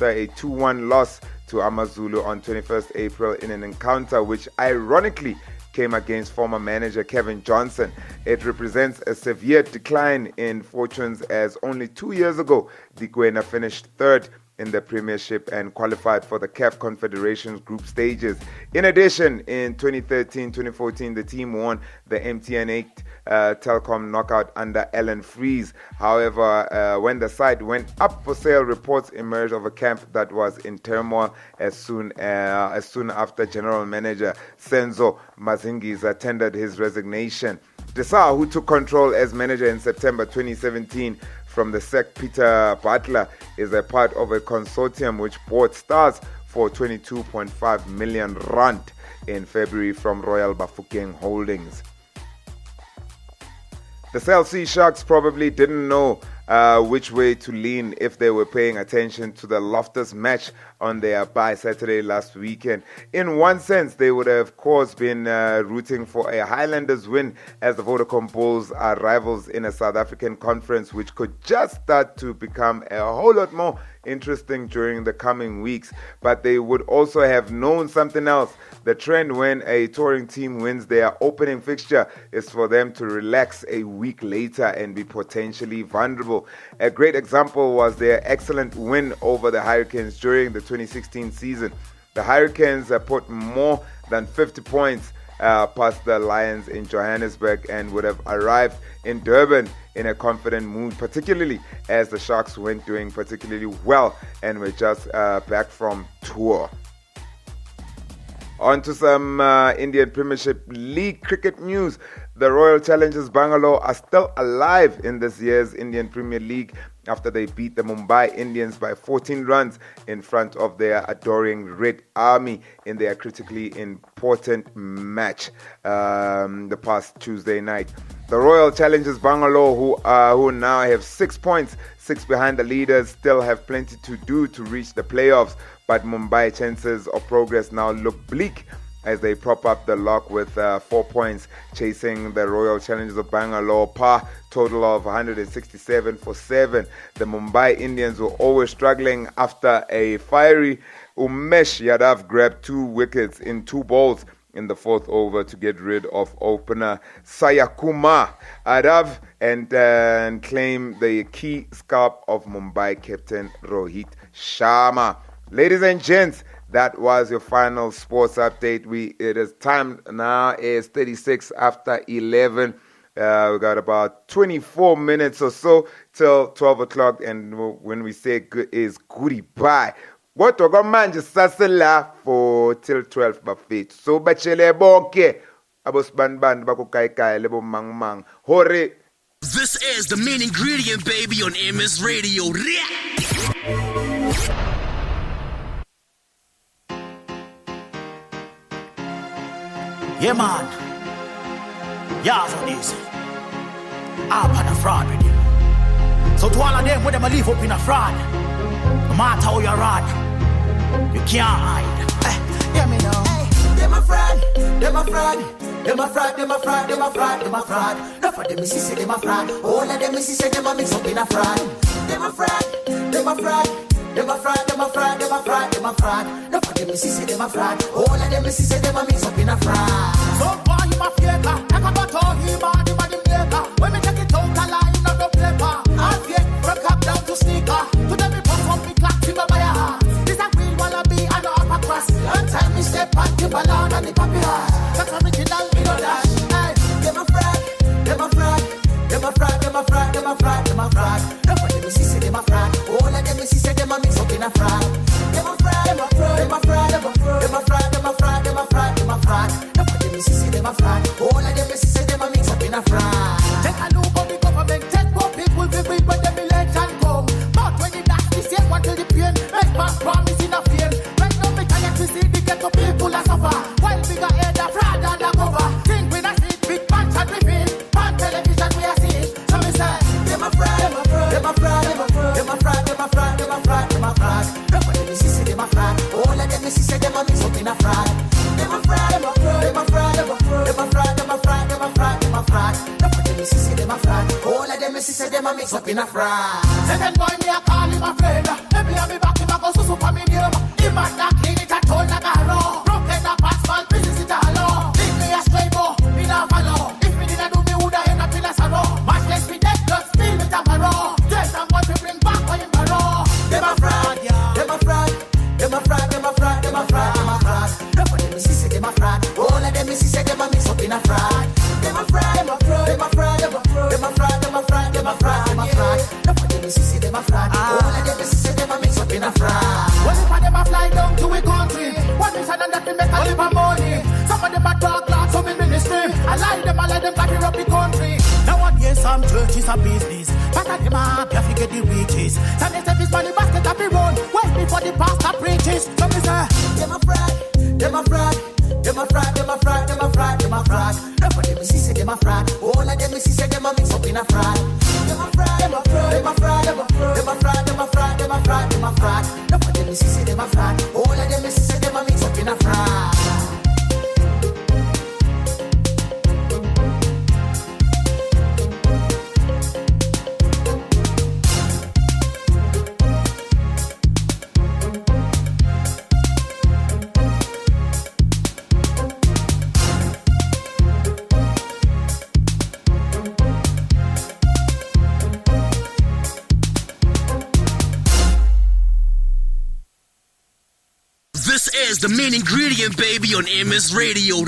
a 2-1 loss to Amazulu on 21st April in an encounter which ironically came against former manager Kevin Johnson. It represents a severe decline in fortunes as only 2 years ago, the Gwena finished third in the Premiership and qualified for the CAF Confederations group stages. In addition, in 2013-2014, the team won the MTN 8 Telkom knockout under Alan Freeze. However, when the side went up for sale, reports emerged of a camp that was in turmoil as soon after General Manager Senzo Mazingis tendered his resignation. Dessau, who took control as manager in September 2017 from the Sec Peter Butler, is a part of a consortium which bought Stars for 22.5 million rand in February from Royal Bafokeng Holdings. The Cell C Sharks probably didn't know which way to lean if they were paying attention to the Loftus match on their bye Saturday last weekend. In one sense, they would have, of course, been rooting for a Highlanders win, as the Vodacom Bulls are rivals in a South African conference which could just start to become a whole lot more interesting during the coming weeks. But they would also have known something else. The trend when a touring team wins their opening fixture is for them to relax a week later and be potentially vulnerable. A great example was their excellent win over the Hurricanes during the 2016 season. The Hurricanes put more than 50 points past the Lions in Johannesburg and would have arrived in Durban in a confident mood, particularly as the Sharks weren't doing particularly well and were just back from tour. On to some Indian Premiership League cricket news. The Royal Challengers Bangalore are still alive in this year's Indian Premier League after they beat the Mumbai Indians by 14 runs in front of their adoring Red Army in their critically important match the past Tuesday night. The Royal Challengers Bangalore, who now have 6 points, 6 behind the leaders, still have plenty to do to reach the playoffs, but Mumbai chances of progress now look bleak as they prop up the lock with 4 points, chasing the Royal Challengers of Bangalore par total of 167 for 7. The Mumbai Indians were always struggling after a fiery Umesh Yadav grabbed 2 wickets in 2 balls in the 4th over to get rid of opener Sayakumar Yadav and claim the key scalp of Mumbai captain Rohit Sharma. Ladies and gents, that was your final sports update. It is time now. It's 36 after 11. We got about 24 minutes or so till 12 o'clock. And when we say good is goodbye. What we got manje sasela for till 12 bafethu. So bachele bonke abosbanband bakukai lebo mang. Hore. This is the main ingredient, baby, on MS Radio. Yeah, man. Yeah, for this. Up on a fraud with you. So to all of them, when them live up in a fraud, no matter how you run, you can't hide. Hear me now. Hey, them a fraud, them a fraud. Them a fraud, them a fraud, them a fraud, them a fraud. Enough of them is say them a fraud. All of them is say them a mix up in a fraud. Them a fraud, them a fraud. Them a fraud, them a fraud, them a fraud, them a fraud. Enough of them is say them a fraud. All of them is say them a mix up in a fraud. So far him a faker, I can go to him and him a the maker. When me take it out a line of the paper, I get from cap down to sneaker. To them me put up me clock to my heart. This a real wallaby and a upper cross. One time me step on the ballon and the puppy heart. That's original, me no dash. Hey, them a fraud, them a fraud. Them a fraud, them a fraud, them a fraud, them a fraud. Enough of them is say them a fraud. All of them is say them a mix up in a fraud. Them a fraud, them a fraud, them a fraud, them a fraud, them a fraud, them a fraud, them a fraud, them a fraud. Enough of them is say them a fraud. All of them is say them a mix up in a fraud. Take a look at the government, take more people to bring when them election come. But when the nasty state want to the pain, make past promise in a pain. Right now me tired to see the ghetto people a suffer. While bigger head a fraud and a cover. Think we not see it, big punch and we feel. On television we are seeing. So me say, them a fraud, them a fraud, them a fraud, them a fraud, them a fraud, them a fraud, them a fraud. Enough of them is say them a fraud. All of them is say them a mix up in a fraud. Them a fraud, them a fraud, them a fraud, them a fraud, them a fraud, them a fraud, them a fraud, them a fraud. Enough of them is say them a fraud. All of them is say them a mix up in a fraud. Second boy me a call him a friend. Let me have me back him a go so them a fraud. All of them say them a mix up in a fraud. Well, if them a fly down to a country, one is another to make a little of money. Some of them a talk like some in ministry. I like them cover up the country. Nowadays some churches are business. But at them up, you have to get the riches. Some they say this money basket up the road. Wait before the pastor preaches. Some they say, them a fraud, them a fraud. Them a fraud, them a fraud, them a fraud, them a fraud. Nobody me see say them a fraud. All of them me see say them a mix up in a fraud. Them a fraud, them a fraud, them a fraud, them a fraud, them a fraud, them a fraud, them a fraud, them a fraud. Nobody me see say them a fraud. All of them me see say them a mix up in a fraud. This is the main ingredient, baby, on MS Radio.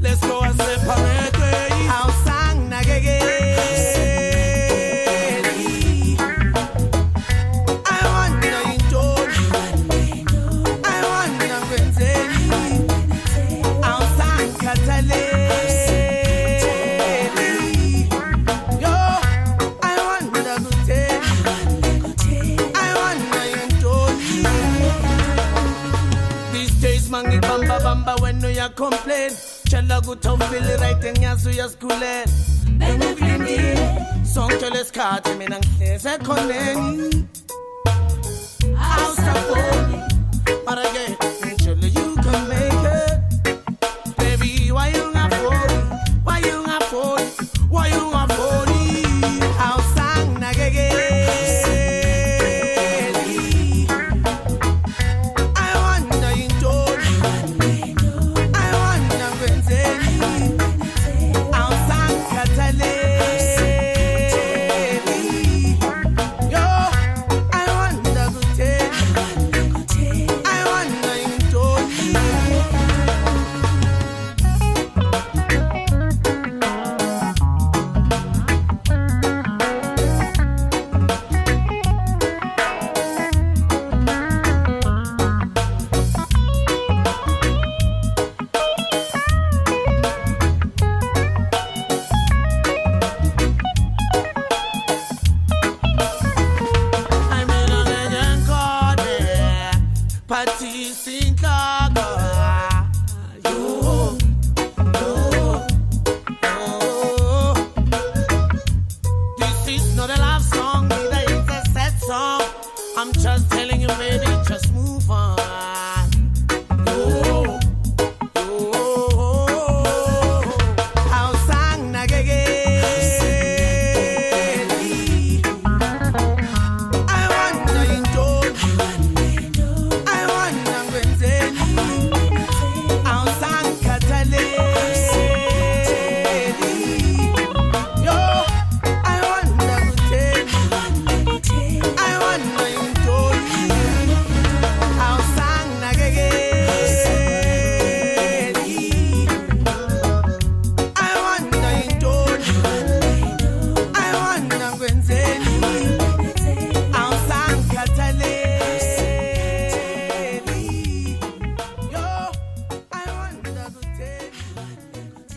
Let's go and separate ways. I'll sang nagege. I want to enjoy. I want to Benzeli. I'll sang Katale. Yo, I want to Gute. I want to enjoy. These days, mangi bamba bamba when no ya complain. Chella go to feel right in ya so ya skule. Bengu glindi. Song cheles kati me nang se koneni. I'll stop for me. But again, chella you can make it. Baby, why you not for me? Why you not for me? Why you not for me? I'll sang nagege.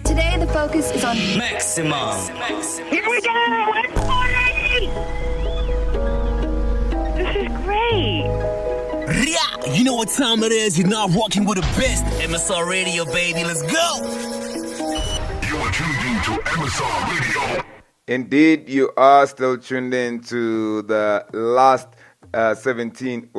Today the focus is on Maximum. Here we go! It's party! This is great. You know what time it is. You're now rocking with the best. MSR Radio, baby. Let's go. You are tuned in to MSR Radio. Indeed, you are still tuned in to the last 16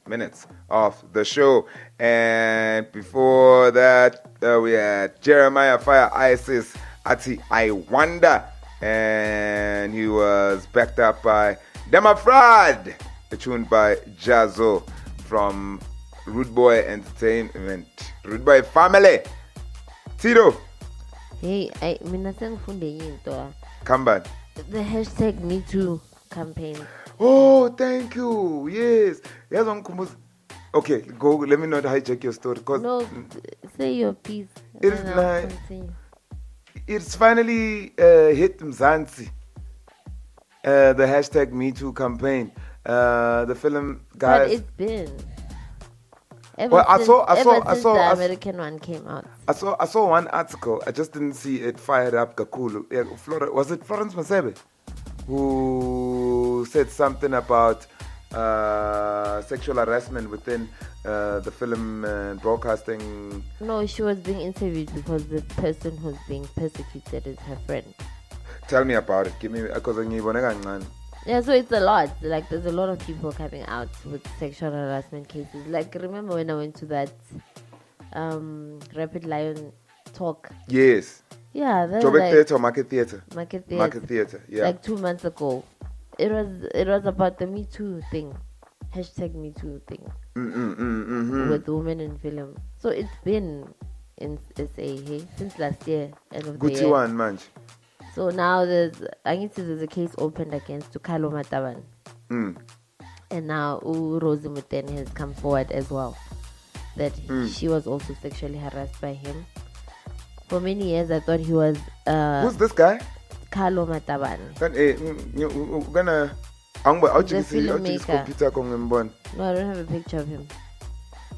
minutes of the show. And before that, we had Jeremiah Fire Isis Ati I Wonder. And he was backed up by Demafrad, a tune by Jazzo from Rude Boy Entertainment, Rude Boy Family. Tito, Hey, mina sengifunde into come back. the hashtag #MeToo campaign. Oh, thank you. Yes. Yes, okay, go. Let me not hijack your story. Cause No, say your piece. It and is then I'll like- continue. it's finally hit Mzansi. The hashtag #MeToo campaign. The film, But guys. it's been. Ever Well, I since, saw- the American one came out. I saw one article. I just didn't see it fired up. Kakulu. Yeah, was it Florence Masebe who said something about sexual harassment within the film and broadcasting? No, she was being interviewed because the person who's being persecuted is her friend. Tell me about it. Give me because Yeah, so it's a lot. Like, there's a lot of people coming out with sexual harassment cases. Like, remember when I went to that Rapid Lion talk? Yes. Yeah, that was Joburg like Theatre or Market Theatre? Market Theatre. Market Theatre, yeah. Like 2 months ago. It was about the Me Too thing. Hashtag Me Too thing. With women in film. So it's been in SA, hey, since last year, end of the Gucci year. one, man. So now there's a case opened against Tukalo Mataban. And now Rosie Mutene has come forward as well. That she was also sexually harassed by him. For many years I thought he was Who's this guy? Kalo Mataban. Gonna The filmmaker. computer kongimbona. No, I don't have a picture of him.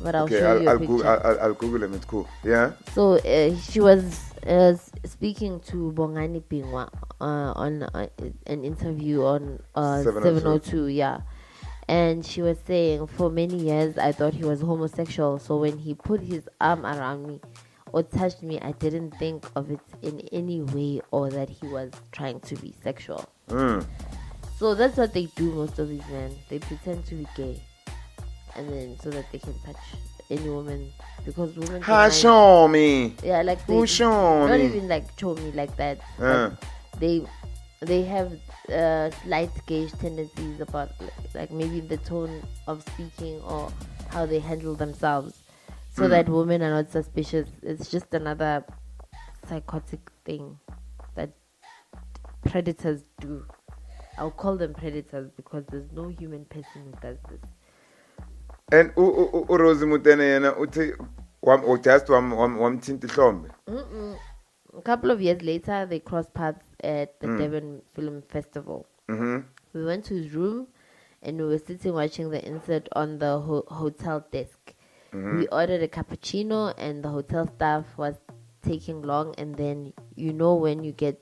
But I'll Okay, show you a I'll picture. Google. I'll Google him. It's cool. Yeah. So she was speaking to Bongani Pingwa on an interview on 702, yeah. And she was saying, for many years I thought he was homosexual. So when he put his arm around me or touched me, I didn't think of it in any way or that he was trying to be sexual. So that's what they do, most of these men. They pretend to be gay. And then so that they can touch any woman, because women Show me. yeah, like they Who show not me? even like show me like that. But they have slight gauge tendencies about like maybe the tone of speaking or how they handle themselves, so that women are not suspicious. It's just another psychotic thing that predators do. I'll call them predators because there's no human person who does this. And Rosie Mutene yena uthi just wamthinta ihlombe. A couple of years later, they crossed paths at the Devon Film Festival. We went to his room and we were sitting watching the insert on the hotel desk. We ordered a cappuccino and the hotel staff was taking long, and then when you get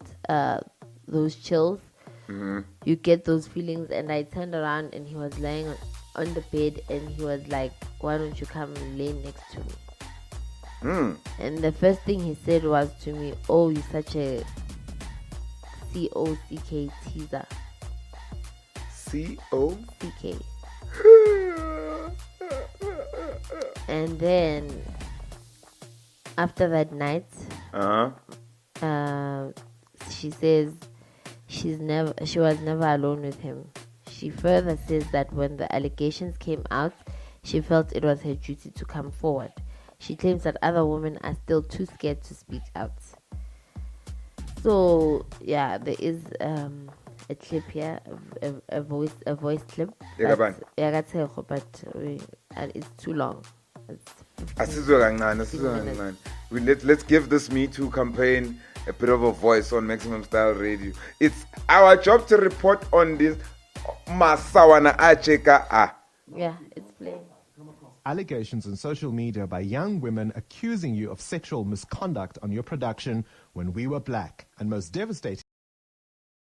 those chills, you get those feelings, and I turned around and he was lying on the bed and he was like, why don't you come and lay next to me? And the first thing he said was to me, oh, you're such a COCK teaser. C-O? CK. And then after that night, she says she was never alone with him. She further says that when the allegations came out, she felt it was her duty to come forward. She claims that other women are still too scared to speak out. So yeah, there is a clip here, a voice clip. Yakabani? But it's too long. Asizwe kancane. Let's give this Me Too campaign a bit of a voice on Maximum Style Radio. It's our job to report on this. Masawana acheka. Yeah, it's playing. Allegations on social media by young women accusing you of sexual misconduct on your production When We Were Black, and most devastating.